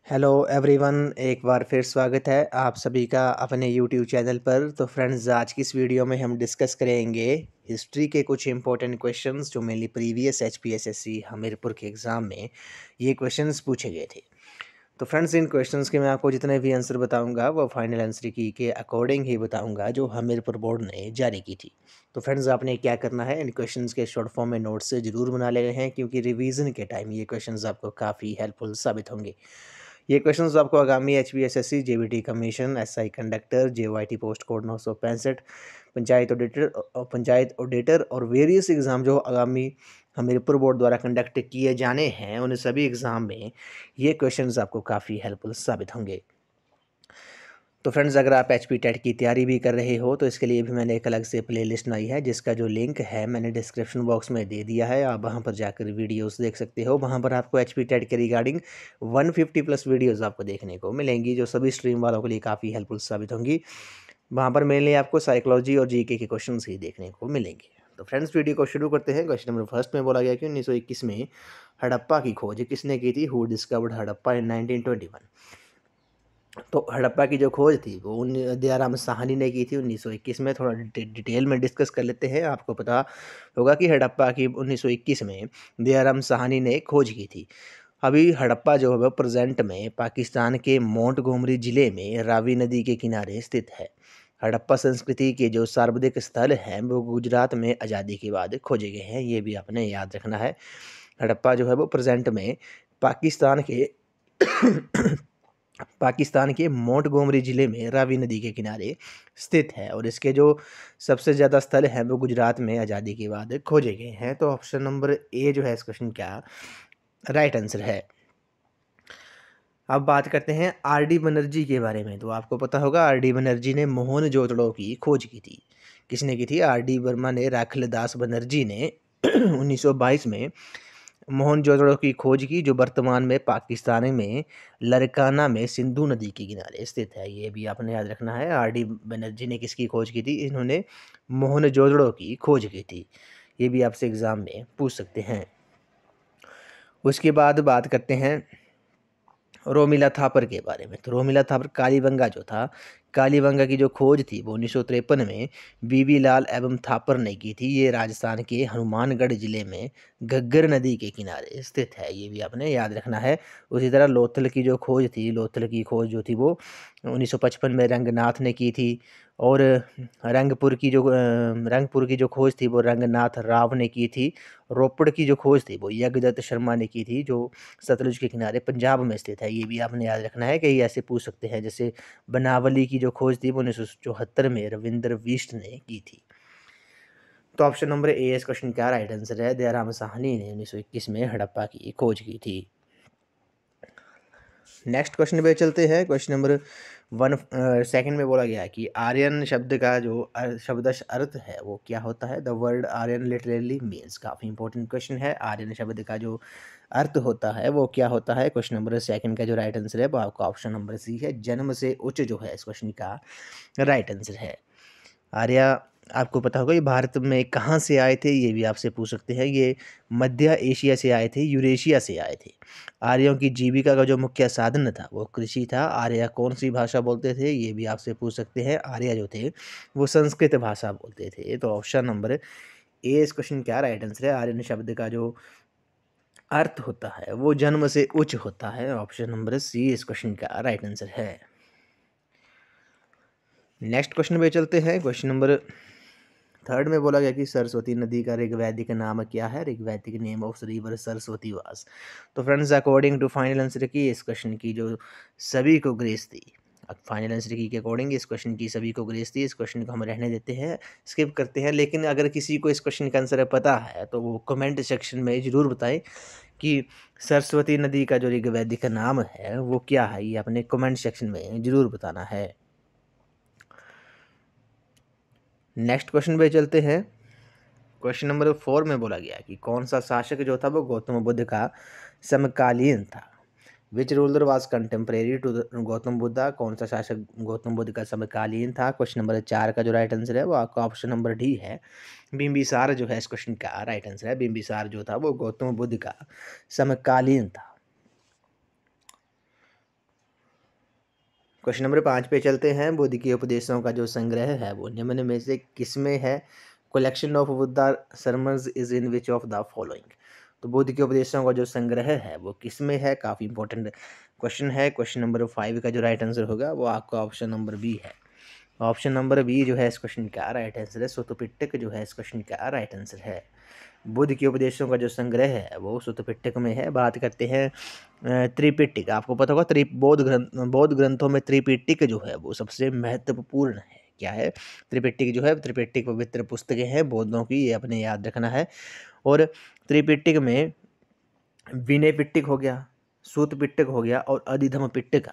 Hello everyone, एक बार फिर स्वागत है आप सभी का अपने यूट्यूब चैनल पर। तो फ्रेंड्स, आज की इस वीडियो में हम डिस्कस करेंगे हिस्ट्री के कुछ इंपॉर्टेंट क्वेश्चंस जो मेनली प्रीवियस एचपीएसएससी हमीरपुर के एग्ज़ाम में ये क्वेश्चंस पूछे गए थे। तो फ्रेंड्स, इन क्वेश्चंस के मैं आपको जितने भी आंसर बताऊंगा वो फाइनल आंसर की के अकॉर्डिंग ही बताऊंगा जो हमीरपुर बोर्ड ने जारी की थी। तो फ्रेंड्स, आपने क्या करना है, इन क्वेश्चंस के शॉर्ट फॉर्म में नोट्स से ज़रूर बना लेने हैं क्योंककि रिवीजन के टाइम ये क्वेश्चंस आपको काफ़ी हेल्पफुल साबित होंगे। ये क्वेश्चंस आपको आगामी HPSSC, JBT commission, SI conductor, JOIT post code 965, panchayat auditor और वेरियस एग्ज़ाम जो आगामी हमीरपुर बोर्ड द्वारा कंडक्ट किए जाने हैं, उन सभी एग्ज़ाम में ये क्वेश्चंस आपको काफ़ी हेल्पफुल साबित होंगे। तो फ्रेंड्स, अगर आप एचपी टेट की तैयारी भी कर रहे हो तो इसके लिए भी मैंने एक अलग से प्लेलिस्ट बनाई है जिसका जो लिंक है मैंने डिस्क्रिप्शन बॉक्स में दे दिया है। आप वहां पर जाकर वीडियोस देख सकते हो। वहां पर आपको एचपी टेट के रिगार्डिंग 150 प्लस वीडियोस आपको देखने को मिलेंगी जो सभी स्ट्रीम वालों के लिए काफ़ी हेल्पफुल साबित होंगी। वहाँ पर मेनली आपको साइकोलॉजी और जीके के क्वेश्चन ही देखने को मिलेंगे। तो फ्रेंड्स, वीडियो को शुरू करते हैं। क्वेश्चन नंबर फर्स्ट में बोला गया कि 1921 में हड़प्पा की खोज किसने की थी? हु डिस्कवर्ड हड़प्पा इन 1921? तो हड़प्पा की जो खोज थी वो दयाराम साहनी ने की थी 1921 में। थोड़ा डिटेल में डिस्कस कर लेते हैं। आपको पता होगा कि हड़प्पा की 1921 में दयाराम साहनी ने खोज की थी। अभी हड़प्पा जो है वो प्रेजेंट में पाकिस्तान के मोंटगोमरी जिले में रावी नदी के किनारे स्थित है। हड़प्पा संस्कृति के जो सार्वजनिक स्थल हैं वो गुजरात में आज़ादी के बाद खोजे गए हैं, ये भी आपने याद रखना है। हड़प्पा जो है वो प्रेजेंट में पाकिस्तान के पाकिस्तान के मोंटगोमरी ज़िले में रावी नदी के किनारे स्थित है और इसके जो सबसे ज़्यादा स्थल हैं वो गुजरात में आज़ादी के बाद खोजे गए हैं। तो ऑप्शन नंबर ए जो है इस क्वेश्चन का राइट आंसर है। अब बात करते हैं आर डी बनर्जी के बारे में। तो आपको पता होगा आर डी बनर्जी ने मोहनजोदड़ो की खोज की थी। किसने की थी? आर डी वर्मा ने, राखलदास बनर्जी ने 1922 में मोहनजोदड़ो की खोज की जो वर्तमान में पाकिस्तान में लरकाना में सिंधु नदी के किनारे स्थित है। ये भी आपने याद रखना है। आर डी बनर्जी ने किसकी खोज की थी? इन्होंने मोहनजोदड़ो की खोज की थी। ये भी आपसे एग्ज़ाम में पूछ सकते हैं। उसके बाद बात करते हैं रोमिला थापर के बारे में। तो रोमिला थापर कालीबंगा जो था, कालीबंगा की जो खोज थी वो 1953 में बीबी लाल एवं थापर ने की थी। ये राजस्थान के हनुमानगढ़ जिले में घग्गर नदी के किनारे स्थित है। ये भी आपने याद रखना है। उसी तरह लोथल की जो खोज थी, लोथल की खोज जो थी वो 1955 में रंगनाथ ने की थी। और रंगपुर की जो खोज थी वो रंगनाथ राव ने की थी। रोपड़ की जो खोज थी वो यज्ञदत्त शर्मा ने की थी जो सतलुज के किनारे पंजाब में स्थित है। ये भी आपने याद रखना है। कई ऐसे पूछ सकते हैं जैसे बनावली की जो खोज थी वो 1974 में रविंद्र बिष्ट ने की थी। तो ऑप्शन नंबर ए इस क्वेश्चन का राइट आंसर है। दयाराम साहनी ने 1921 में हड़प्पा की खोज की थी। नेक्स्ट क्वेश्चन पे चलते हैं। क्वेश्चन नंबर सेकंड में बोला गया है कि आर्यन शब्द का जो शब्दश अर्थ है वो क्या होता है? The word Aryan literally means. काफ़ी इंपॉर्टेंट क्वेश्चन है। आर्यन शब्द का जो अर्थ होता है वो क्या होता है? क्वेश्चन नंबर सेकंड का जो राइट आंसर है वो आपका ऑप्शन नंबर सी है, जन्म से उच्च जो है इस क्वेश्चन का राइट आंसर है। आर्या, आपको पता होगा ये भारत में कहाँ से आए थे? ये भी आपसे पूछ सकते हैं। ये मध्य एशिया से आए थे, यूरेशिया से आए थे। आर्यों की जीविका का जो मुख्य साधन था वो कृषि था। आर्य कौन सी भाषा बोलते थे? ये भी आपसे पूछ सकते हैं। आर्य जो थे वो संस्कृत भाषा बोलते थे। तो ऑप्शन नंबर ए इस क्वेश्चन क्या राइट आंसर है। आर्यन शब्द का जो अर्थ होता है वो जन्म से उच्च होता है। ऑप्शन नंबर सी इस क्वेश्चन का राइट आंसर है। नेक्स्ट क्वेश्चन पे चलते हैं। क्वेश्चन नंबर थर्ड में बोला गया कि सरस्वती नदी का ऋग्वैदिक नाम क्या है? ऋग्वैदिक name of river Saraswati was. तो friends, according to final answer की इस क्वेश्चन की जो सभी को ग्रेस थी, फाइनल आंसर की के अकॉर्डिंग इस क्वेश्चन की सभी को ग्रेस थी। इस क्वेश्चन को हम रहने देते हैं, स्किप करते हैं। लेकिन अगर किसी को इस क्वेश्चन का आंसर पता है तो वो कमेंट सेक्शन में ज़रूर बताएं कि सरस्वती नदी का जो ऋग्वैदिक नाम है वो क्या है। ये अपने कमेंट सेक्शन में ज़रूर बताना है। नेक्स्ट क्वेश्चन पे चलते हैं। क्वेश्चन नंबर 4 में बोला गया कि कौन सा शासक जो था वो गौतम बुद्ध का समकालीन था? Which ruler was contemporary to Gautam Buddha. कौन सा शासक गौतम बुद्ध का समकालीन था? क्वेश्चन नंबर 4 का जो राइट आंसर है वो आपका ऑप्शन नंबर डी है, बिंबिसार जो है इस क्वेश्चन का राइट आंसर है। बिंबिसार जो था वो गौतम बुद्ध का समकालीन था। क्वेश्चन नंबर 5 पे चलते हैं। बुद्ध के उपदेशों का जो संग्रह है वो निम्न में से किसमें है? Collection of Buddha sermons is in which of the following. तो बुद्ध के उपदेशों का जो संग्रह है वो किसमें है? काफ़ी इंपॉर्टेंट क्वेश्चन है। क्वेश्चन नंबर 5 का जो राइट आंसर होगा वो आपका ऑप्शन नंबर बी है। ऑप्शन नंबर बी जो है इस क्वेश्चन का राइट आंसर है। सुत्त पिटक जो है इस क्वेश्चन का राइट आंसर है। बुद्ध के उपदेशों का जो संग्रह है वो सुत्त पिटक में है। बात करते हैं त्रिपिटक। आपको पता होगा बौद्ध ग्रंथों में त्रिपिटक जो है वो सबसे महत्वपूर्ण है। क्या है? त्रिपिटक जो है, त्रिपिटक पवित्र पुस्तकें हैं बौद्धों की, ये अपने याद रखना है। और त्रिपिटक में विनय पिटक हो गया, सूत पिटक हो गया और अधिधम्म पिटक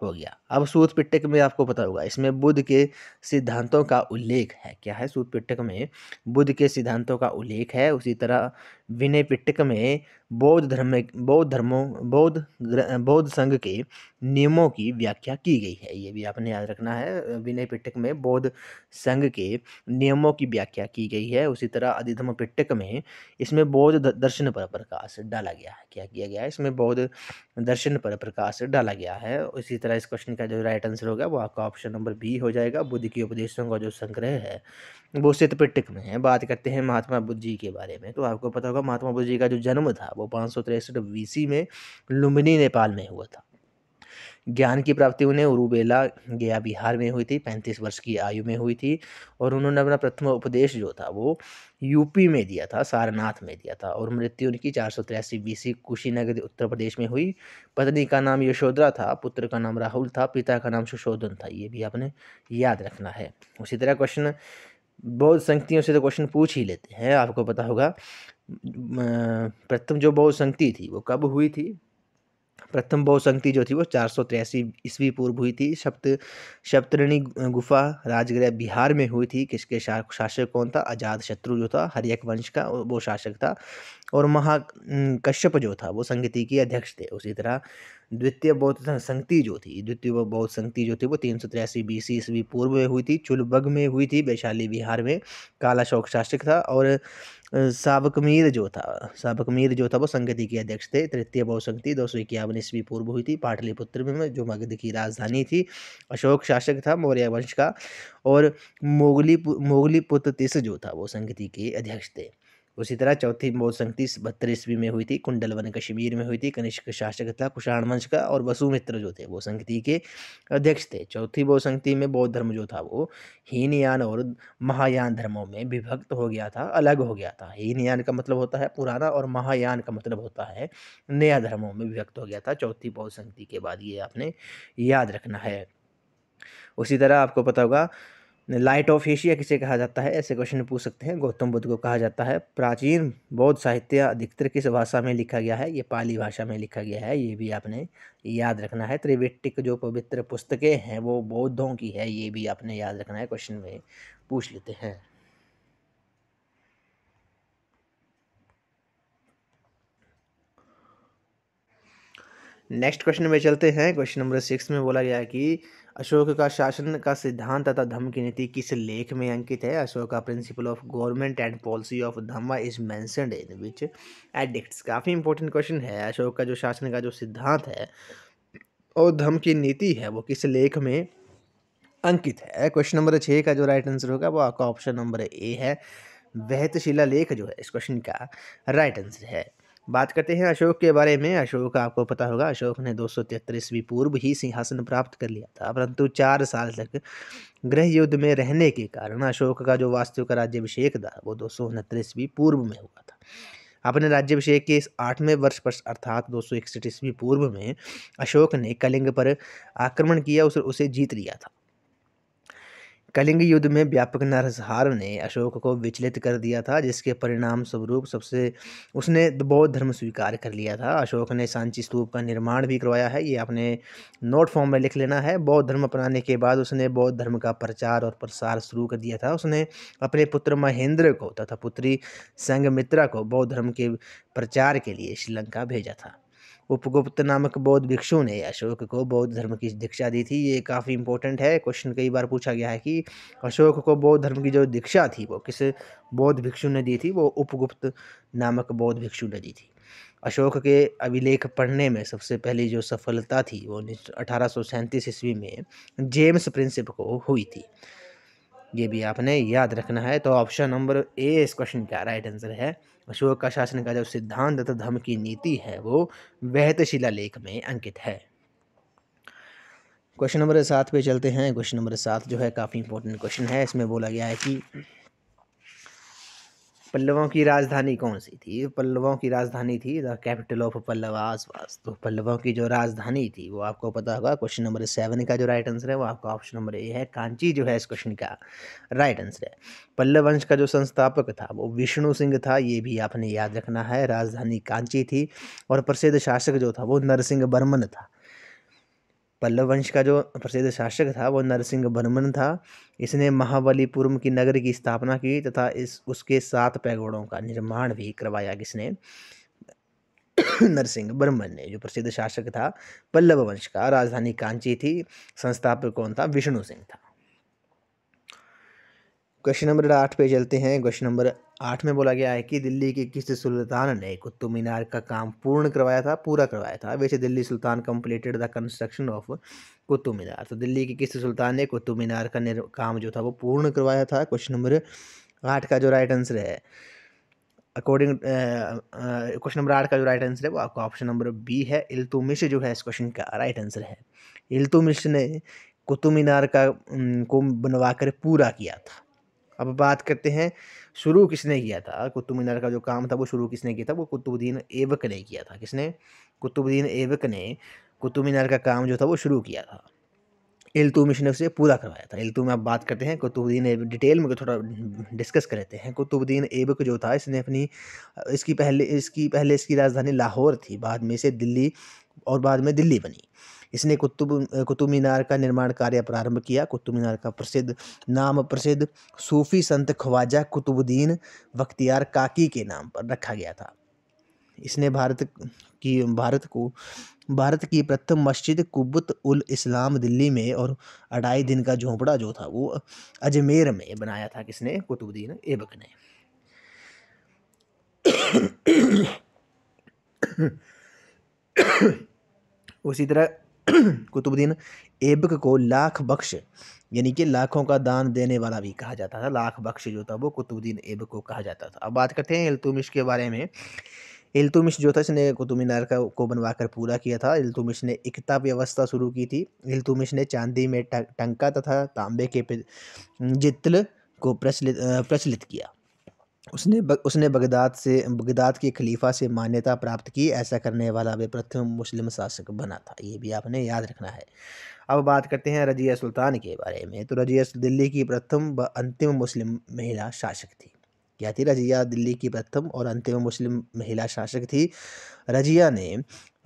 हो गया। अब सूत पिटक में आपको पता होगा इसमें बुद्ध के सिद्धांतों का उल्लेख है। क्या है? सूत पिटक में बुद्ध के सिद्धांतों का उल्लेख है। उसी तरह विनय पिटक में बौद्ध संघ के नियमों की व्याख्या की गई है। ये भी आपने याद रखना है। विनय पिटक में बौद्ध संघ के नियमों की व्याख्या की गई है। उसी तरह अधिधम्म पिटक में इसमें बौद्ध दर्शन पर प्रकाश डाला गया है। क्या किया गया है? इसमें बौद्ध दर्शन पर प्रकाश डाला गया है। इसी तरह इस क्वेश्चन का जो राइट आंसर होगा वो आपका ऑप्शन नंबर बी हो जाएगा। बुद्ध के उपदेशों का जो संग्रह है वो सिद्ध पिटक में है। बात करते हैं महात्मा बुद्ध जी के बारे में। तो आपको पता होगा महात्मा बुद्ध जी का जो जन्म था वो 563 BC में लुम्बिनी नेपाल में हुआ था। ज्ञान की प्राप्ति उन्हें उरुबेला गया बिहार में हुई थी। 35 वर्ष की आयु में हुई थी। और उन्होंने अपना प्रथम उपदेश जो था वो यूपी में दिया था, सारनाथ में दिया था। और मृत्यु उनकी 483 BC कुशीनगर उत्तर प्रदेश में हुई। पत्नी का नाम यशोधरा था, पुत्र का नाम राहुल था, पिता का नाम सुशोधन था। ये भी आपने याद रखना है। उसी तरह क्वेश्चन बौद्ध संगतियों से तो क्वेश्चन पूछ ही लेते हैं। आपको पता होगा प्रथम जो बौद्ध संगति थी वो कब हुई थी? प्रथम बौद्ध संगति जो थी वो 483 ईस्वी पूर्व हुई थी। सप्तऋषि गुफा राजगृह बिहार में हुई थी। किसके शासक कौन था? अजात शत्रु जो था हर्यक वंश का वो शासक था। और कश्यप जो था वो संगति के अध्यक्ष थे। उसी तरह द्वितीय बौद्ध संगति जो थी वो 383 BC ईस्वी पूर्व में हुई थी। चुलबग में हुई थी, वैशाली बिहार में। कालाशोक शासक था। और साबकमीर जो था वो संगति के अध्यक्ष थे। तृतीय बौद्ध संगति 251 ईस्वी पूर्व हुई थी, पाटलिपुत्र में, जो मगध की राजधानी थी। अशोक शासक था मौर्य वंश का। और मोगली पुत्र तिस जो था वो संगति के अध्यक्ष थे। उसी तरह चौथी बौद्ध संगति 72 ईस्वी में हुई थी, कुंडलवन कश्मीर में हुई थी। कनिष्क शासक था कुषाण वंश का। और वसुमित्र जो थे वो संगति के अध्यक्ष थे। चौथी बौद्ध संगति में बौद्ध धर्म जो था वो हीनयान और महायान धर्मों में विभक्त हो गया था, अलग हो गया था। हीनयान का मतलब होता है पुराना और महायान का मतलब होता है नया धर्मों में विभक्त हो गया था चौथी बौद्ध संगति के बाद। ये आपने याद रखना है। उसी तरह आपको पता होगा लाइट ऑफ एशिया किसे कहा जाता है? ऐसे क्वेश्चन पूछ सकते हैं। गौतम बुद्ध को कहा जाता है। प्राचीन बौद्ध साहित्य अधिकतर किस भाषा में लिखा गया है? ये पाली भाषा में लिखा गया है। ये भी आपने याद रखना है। त्रिपिटक जो पवित्र पुस्तकें हैं वो बौद्धों की है। ये भी आपने याद रखना है, क्वेश्चन में पूछ लेते हैं। नेक्स्ट क्वेश्चन में चलते हैं। क्वेश्चन नंबर 6 में बोला गया है कि अशोक का शासन का सिद्धांत तथा धम्म की नीति किस लेख में अंकित है? अशोक का principle of government and policy of Dhamma is mentioned in which addicts. काफ़ी इंपॉर्टेंट क्वेश्चन है। अशोक का जो शासन का जो सिद्धांत है और धम्म की नीति है वो किस लेख में अंकित है? क्वेश्चन नंबर 6 का जो राइट आंसर होगा वो आपका ऑप्शन नंबर ए है। वहतशिला लेख जो है इस क्वेश्चन का राइट आंसर है। बात करते हैं अशोक के बारे में। अशोक आपको पता होगा अशोक ने 273 ईस्वी पूर्व ही सिंहासन प्राप्त कर लिया था, परंतु 4 साल तक गृह युद्ध में रहने के कारण अशोक का जो वास्तविक राज्याभिषेक था वो 269 ईस्वी पूर्व में हुआ था। अपने राज्याभिषेक के इस 8वें वर्ष पर अर्थात 261 ईस्वी पूर्व में अशोक ने कलिंग पर आक्रमण किया, उसे जीत लिया था। कलिंग युद्ध में व्यापक नरसंहार ने अशोक को विचलित कर दिया था, जिसके परिणाम स्वरूप उसने बौद्ध धर्म स्वीकार कर लिया था। अशोक ने सांची स्तूप का निर्माण भी करवाया है। ये आपने नोट फॉर्म में लिख लेना है। बौद्ध धर्म अपनाने के बाद उसने बौद्ध धर्म का प्रचार और प्रसार शुरू कर दिया था। उसने अपने पुत्र महेंद्र को तथा पुत्री संघमित्रा को बौद्ध धर्म के प्रचार के लिए श्रीलंका भेजा था। उपगुप्त नामक बौद्ध भिक्षु ने अशोक को बौद्ध धर्म की दीक्षा दी थी। ये काफ़ी इंपॉर्टेंट है, क्वेश्चन कई बार पूछा गया है कि अशोक को बौद्ध धर्म की जो दीक्षा थी वो किस बौद्ध भिक्षु ने दी थी? वो उपगुप्त नामक बौद्ध भिक्षु ने दी थी। अशोक के अभिलेख पढ़ने में सबसे पहली जो सफलता थी वो 1837 ईस्वी में जेम्स प्रिंसिप को हुई थी। ये भी आपने याद रखना है। तो ऑप्शन नंबर ए इस क्वेश्चन का राइट आंसर है। अशोक का शासन का जो सिद्धांत तथा धर्म की नीति है वो वैदिक शिलालेख में अंकित है। क्वेश्चन नंबर 7 पे चलते हैं। क्वेश्चन नंबर 7 जो है काफ़ी इंपॉर्टेंट क्वेश्चन है। इसमें बोला गया है कि पल्लवों की राजधानी कौन सी थी। पल्लवों की राजधानी थी द कैपिटल ऑफ पल्लवास वास। तो पल्लवों की जो राजधानी थी वो आपको पता होगा। क्वेश्चन नंबर 7 का जो राइट आंसर है वो आपका ऑप्शन नंबर ए है, कांची जो है इस क्वेश्चन का राइट आंसर है। पल्लव वंश का जो संस्थापक था वो विष्णु सिंह था, ये भी आपने याद रखना है। राजधानी कांची थी और प्रसिद्ध शासक जो था वो नरसिंह वर्मन था। पल्लव वंश का जो प्रसिद्ध शासक था वो नरसिंह वर्मन था। इसने महाबलीपुरम की नगर की स्थापना की तथा उसके 7 पैगोड़ों का निर्माण भी करवाया। किसने? नरसिंह वर्मन ने, जो प्रसिद्ध शासक था पल्लव वंश का। राजधानी कांची थी, संस्थापक कौन था? विष्णु सिंह था। क्वेश्चन नंबर 8 पे चलते हैं। क्वेश्चन नंबर 8 में बोला गया है कि दिल्ली के किस सुल्तान ने कुतुब मीनार का काम पूरा करवाया था। वैसे Delhi sultan completed the construction of Qutub Minar. तो दिल्ली के किस सुल्तान ने कुतुब मीनार का काम जो था वो पूर्ण करवाया था। क्वेश्चन नंबर 8 का जो राइट आंसर है अकॉर्डिंग क्वेश्चन नंबर 8 का जो राइट आंसर है वो आपका ऑप्शन नंबर बी है। इल्तुतमिश जो है इस क्वेश्चन का राइट आंसर है। इल्तुतमिश ने कुतुब मीनार को बनवा कर पूरा किया था। अब बात करते हैं शुरू किसने किया था। कुतुब मीनार का जो काम था वो शुरू किसने किया था? वो कुतुबुद्दीन ऐबक ने किया था। किसने? कुतुबुद्दीन ऐबक ने कुतुब मीनार का काम जो था वो शुरू किया था। इल्तुतमिश ने उसे पूरा करवाया था। इल्तुतमिश, अब बात करते हैं कुतुबुद्दीन ऐबक, डिटेल में थोड़ा डिस्कस कर लेते हैं। कुतुबुद्दीन ऐबक जो था इसने इसकी पहले इसकी राजधानी लाहौर थी, बाद में इसे दिल्ली और बाद में दिल्ली बनी। इसने कुतुब मीनार का निर्माण कार्य प्रारंभ किया। कुतुब मीनार का प्रसिद्ध सूफी संत ख्वाजा कुतुबुद्दीन बख्तियार काकी के नाम पर रखा गया था। इसने भारत की प्रथम मस्जिद कुब्बत उल इस्लाम दिल्ली में और 2.5 दिन का झोंपड़ा जो था वो अजमेर में बनाया था। किसने? कुतुबुद्दीन ऐबक ने। उसी तरह कुतुबुद्दीन ऐबक को लाख बख्श यानी कि लाखों का दान देने वाला भी कहा जाता था। लाख बख्श जो था वो कुतुबुद्दीन ऐबक को कहा जाता था। अब बात करते हैं इल्तुतमिश के बारे में। इल्तुतमिश जो था इसने कुतुब मीनार को बनवाकर पूरा किया था। इल्तुतमिश ने इकता व्यवस्था शुरू की थी। इल्तुतमिश ने चांदी में टंका तथा तांबे के जित्ल को प्रचलित किया। उसने बगदाद के खलीफा से मान्यता प्राप्त की। ऐसा करने वाला वे प्रथम मुस्लिम शासक बना था। ये भी आपने याद रखना है। अब बात करते हैं रजिया सुल्तान के बारे में। तो रजिया दिल्ली की प्रथम व अंतिम मुस्लिम महिला शासक थी। क्या थी? रजिया दिल्ली की प्रथम और अंतिम मुस्लिम महिला शासक थी। रजिया ने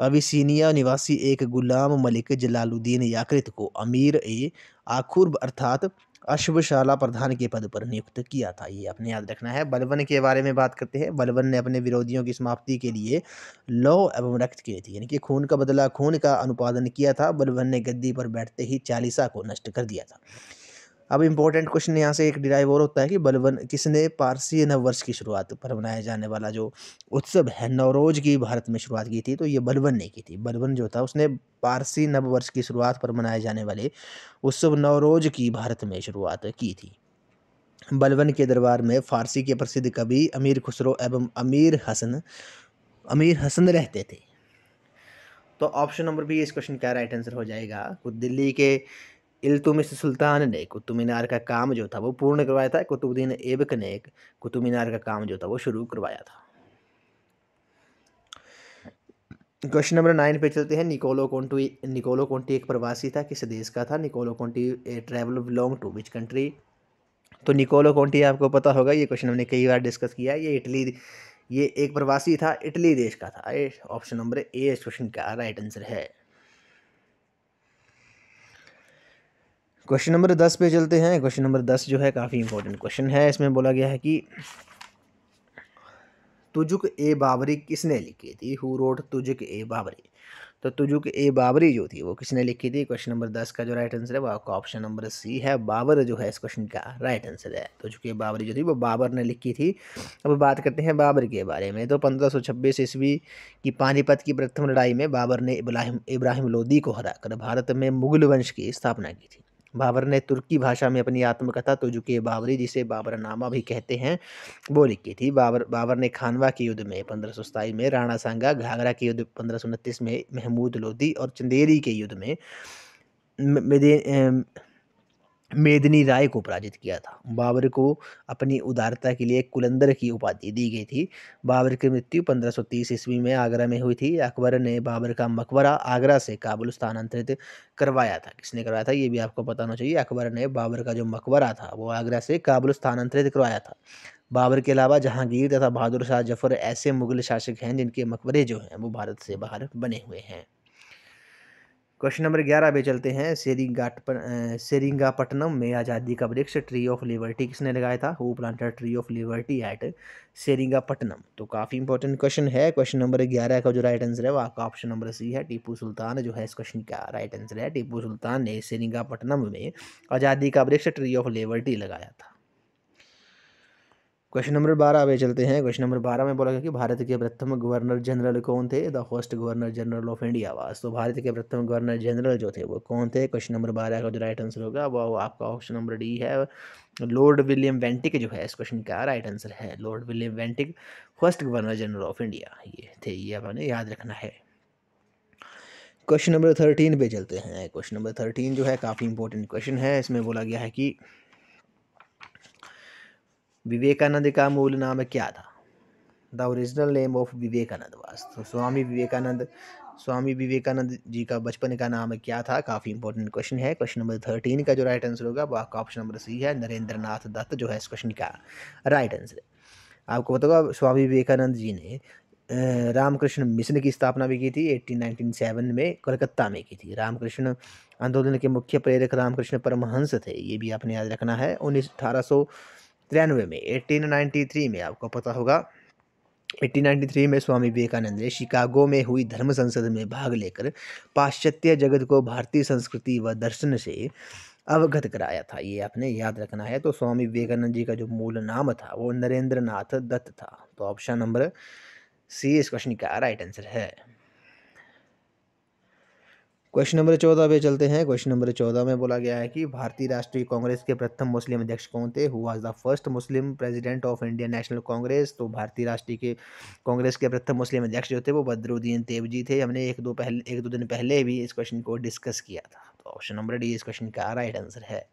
अबिसिनिया निवासी एक गुलाम मलिक जलालुद्दीन याकूत को अमीर ए आखुर अर्थात अश्वशाला प्रधान के पद पर नियुक्त किया था। ये आपने याद रखना है। बलबन के बारे में बात करते हैं। बलबन ने अपने विरोधियों की समाप्ति के लिए लौ एवं रक्त किए थे, यानी कि खून का बदला खून का अनुपालन किया था। बलबन ने गद्दी पर बैठते ही चालीसा को नष्ट कर दिया था। अब इम्पोर्टेंट क्वेश्चन यहाँ से एक डिराइव और होता है कि बलबन किसने पारसी नववर्ष की शुरुआत पर मनाया जाने वाला जो उत्सव है नवरोज की भारत में शुरुआत की थी? तो ये बलबन ने की थी। बलबन जो था उसने पारसी नववर्ष की शुरुआत पर मनाए जाने वाले उत्सव नवरोज की भारत में शुरुआत की थी। बलबन के दरबार में फारसी के प्रसिद्ध कवि अमीर खुसरो एवं अमीर हसन रहते थे। तो ऑप्शन नंबर बी इस क्वेश्चन का राइट आंसर हो जाएगा। दिल्ली के इल्तुतमिश सुल्तान ने कुतुब मीनार का काम जो था वो पूर्ण करवाया था। कुतुबुद्दीन ऐबक ने कुतुब मीनार का काम जो था वो शुरू करवाया था। क्वेश्चन नंबर 9 पे चलते हैं। निकोलो कोंटी एक प्रवासी था। किस देश का था? Niccolo Conti travel belong to which country? तो निकोलो कोंटी आपको पता होगा, ये क्वेश्चन हमने कई बार डिस्कस किया है। ये एक प्रवासी था, इटली देश का था। ऑप्शन नंबर ए इस क्वेश्चन का राइट आंसर है। क्वेश्चन नंबर 10 पे चलते हैं। क्वेश्चन नंबर 10 जो है काफ़ी इंपॉर्टेंट क्वेश्चन है। इसमें बोला गया है कि तुजुक ए बाबरी किसने लिखी थी? हु रोट तुजुक ए बाबरी? तो तुजुक ए बाबरी जो थी वो किसने लिखी थी? क्वेश्चन नंबर 10 का जो राइट आंसर है वो आपका ऑप्शन नंबर सी है, बाबर जो है इस क्वेश्चन का राइट आंसर है। तुजुक ए बाबरी जो थी वो बाबर ने लिखी थी। अब बात करते हैं बाबर के बारे में। तो 1526 ईस्वी की पानीपत की प्रथम लड़ाई में बाबर ने इब्राहिम इब्राहिम लोदी को हराकर भारत में मुगल वंश की स्थापना की थी। बाबर ने तुर्की भाषा में अपनी आत्मकथा तुजुक-ए बाबरी, जिसे बाबरनामा भी कहते हैं, वो लिखी थी। बाबर बाबर ने खानवा के युद्ध में 1527 में राणा सांगा, घाघरा के युद्ध 1529 में महमूद लोदी और चंदेरी के युद्ध में मेदिनी राय को पराजित किया था। बाबर को अपनी उदारता के लिए कुलंदर की उपाधि दी गई थी। बाबर की मृत्यु 1530 ईस्वी में आगरा में हुई थी। अकबर ने बाबर का मकबरा आगरा से काबुल स्थानांतरित करवाया था। किसने करवाया था ये भी आपको पता होना चाहिए। अकबर ने बाबर का जो मकबरा था वो आगरा से काबुल स्थानांतरित करवाया था। बाबर के अलावा जहांगीर तथा बहादुर शाह जफर ऐसे मुगल शासक हैं जिनके मकबरे जो हैं वो भारत से बाहर बने हुए हैं। क्वेश्चन नंबर 11 पे चलते हैं। सेरिंगापट्टनम में आज़ादी का वृक्ष ट्री ऑफ लिबर्टी किसने लगाया था? Who planted tree of liberty at Seringapatam? तो काफ़ी इंपॉर्टेंट क्वेश्चन है। क्वेश्चन नंबर 11 का जो राइट आंसर है वो आपका ऑप्शन नंबर सी है, टीपू सुल्तान जो है इस क्वेश्चन का राइट आंसर है। टीपू सुल्तान ने सेरिंगापट्टनम में आज़ादी का वृक्ष ट्री ऑफ लिबर्टी लगाया था। क्वेश्चन नंबर 12 पे चलते हैं। क्वेश्चन नंबर 12 में बोला गया कि भारत के प्रथम गवर्नर जनरल कौन थे? The first governor general of India was. तो भारत के प्रथम गवर्नर जनरल जो थे वो कौन थे? क्वेश्चन नंबर 12 का जो राइट आंसर होगा वो आपका ऑप्शन नंबर डी है, लॉर्ड विलियम बेंटिक जो है इस क्वेश्चन का राइट आंसर है। Lord William Bentinck first governor general of India ये थे, ये आपने याद रखना है। क्वेश्चन नंबर 13 पे चलते हैं। क्वेश्चन नंबर 13 जो है काफ़ी इंपॉर्टेंट क्वेश्चन है। इसमें बोला गया है कि विवेकानंद का मूल नाम क्या था? The original name of Vivekananda was. तो स्वामी विवेकानंद जी का बचपन का नाम क्या था? काफ़ी इंपॉर्टेंट क्वेश्चन है। क्वेश्चन नंबर 13 का जो राइट आंसर होगा वो आपका ऑप्शन नंबर सी है, नरेंद्र नाथ दत्त जो है इस क्वेश्चन का राइट आंसर है। आपको पता होगा स्वामी विवेकानंद जी ने रामकृष्ण मिशन की स्थापना भी की थी 1897 में कलकत्ता में की थी। रामकृष्ण आंदोलन के मुख्य प्रेरक रामकृष्ण परमहंस थे, ये भी आपने याद रखना है। 1893 में 1893 में आपको पता होगा 1893 में स्वामी विवेकानंद ने शिकागो में हुई धर्म संसद में भाग लेकर पाश्चात्य जगत को भारतीय संस्कृति व दर्शन से अवगत कराया था, ये आपने याद रखना है। तो स्वामी विवेकानंद जी का जो मूल नाम था वो नरेंद्र नाथ दत्त था। तो ऑप्शन नंबर सी इस क्वेश्चन का राइट आंसर है। क्वेश्चन नंबर 14 पे चलते हैं। क्वेश्चन नंबर 14 में बोला गया है कि भारतीय राष्ट्रीय कांग्रेस के प्रथम मुस्लिम अध्यक्ष कौन थे? Who was the first Muslim president of Indian national Congress? तो भारतीय राष्ट्रीय के कांग्रेस के प्रथम मुस्लिम अध्यक्ष जो थे वो बदरुद्दीन तेवजी थे। हमने एक दो दिन पहले भी इस क्वेश्चन को डिस्कस किया था। तो ऑप्शन नंबर डी इस क्वेश्चन का राइट आंसर है।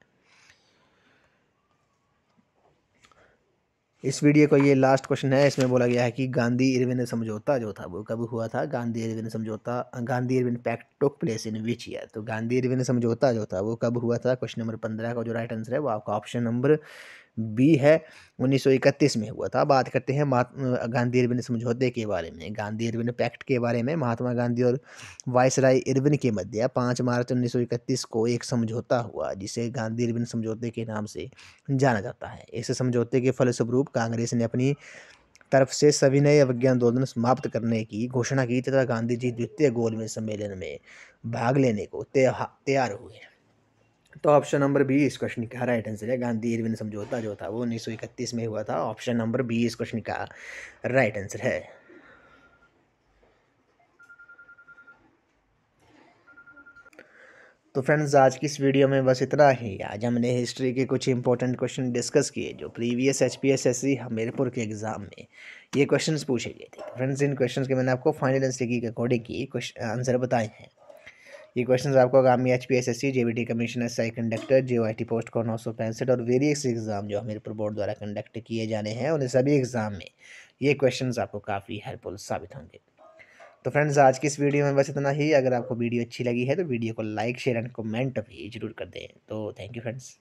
इस वीडियो का ये लास्ट क्वेश्चन है। इसमें बोला गया है कि गांधी इरविन समझौता जो था वो कब हुआ था? गांधी इरविन समझौता, Gandhi Irwin pact took place in which year? तो गांधी इरविन समझौता जो था वो कब हुआ था? क्वेश्चन नंबर 15 का जो राइट आंसर है वो आपका ऑप्शन नंबर बी है, 1931 में हुआ था। बात करते हैं गांधी इरविन समझौते के बारे में, गांधी इरविन पैक्ट के बारे में। महात्मा गांधी और वायसराय इरविन के मध्य 5 मार्च 1931 को एक समझौता हुआ जिसे गांधी इरविन समझौते के नाम से जाना जाता है। इस समझौते के फलस्वरूप कांग्रेस ने अपनी तरफ से सविनय अवज्ञा आंदोलन समाप्त करने की घोषणा की तथा गांधी जी द्वितीय गोलमेज सम्मेलन में भाग लेने को तैयार हुए। तो ऑप्शन नंबर बी इस क्वेश्चन का राइट आंसर है। गांधी इरविन समझौता जो था वो 1931 में हुआ था। ऑप्शन नंबर बी इस क्वेश्चन का राइट आंसर है। तो फ्रेंड्स आज की इस वीडियो में बस इतना ही। आज हमने हिस्ट्री के कुछ इंपॉर्टेंट क्वेश्चन डिस्कस किए जो प्रीवियस HPSSC हमीरपुर के एग्ज़ाम में ये क्वेश्चंस पूछे गए थे। फ्रेंड्स इन क्वेश्चंस के मैंने आपको फाइनल आंसर के अकॉर्डिंग की आंसर बताए हैं। ये क्वेश्चंस आपको आगामी HPSSC, JBT commission, SI conductor, JOIT post को 965 और वेरियस एग्जाम जो हमीरपुर बोर्ड द्वारा कंडक्ट किए जाने हैं उन सभी एग्जाम में ये क्वेश्चंस आपको काफ़ी हेल्पफुल साबित होंगे। तो फ्रेंड्स आज की इस वीडियो में बस इतना ही। अगर आपको वीडियो अच्छी लगी है तो वीडियो को लाइक, शेयर एंड कमेंट भी जरूर कर दें। तो थैंक यू फ्रेंड्स।